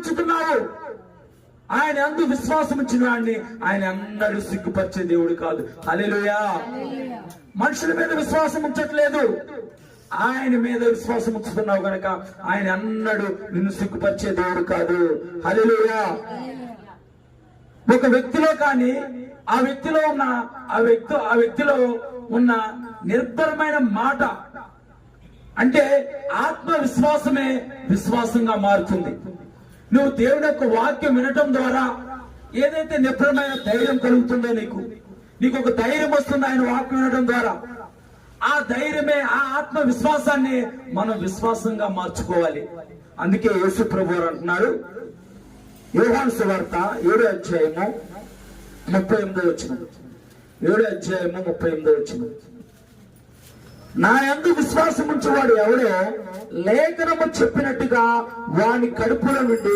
ఉంచుతున్నావు. ఆయన అందు విశ్వాసం ఉంచిన వాడిని ఆయన అన్నడు సిగ్గుపరిచే దేవుడు కాదు. హల్లెలూయా. మనుషుల మీద విశ్వాసం ఉంచట్లేదు, ఆయన మీద విశ్వాసం ఉంచుతున్నావు గనక ఆయన అన్నడు నిన్ను సిగ్గుపరిచే దేవుడు కాదు. హల్లెలూయా. ఒక వ్యక్తిలో కానీ ఆ వ్యక్తిలో ఉన్న నిర్భరమైన మాట అంటే ఆత్మవిశ్వాసమే విశ్వాసంగా మారుతుంది. నువ్వు దేవుని యొక్క వాక్యం వినటం ద్వారా ఏదైతే నిర్భరమైన ధైర్యం కలుగుతుందో నీకు ఒక ధైర్యం వస్తుంది ఆయన వాక్యం వినడం ద్వారా. ఆ ధైర్యమే, ఆ ఆత్మవిశ్వాసాన్ని మనం విశ్వాసంగా మార్చుకోవాలి. అందుకే యేసు ప్రభువు అంటున్నారు, యోహాను సువార్త 7వ అధ్యాయము 38వ వచనం, 7వ అధ్యాయము 38వ వచనం, నా యందు విశ్వాసం ఉంచువాడు ఎవడో లేఖనము చెప్పినట్టుగా వాని కడుపులో నుండి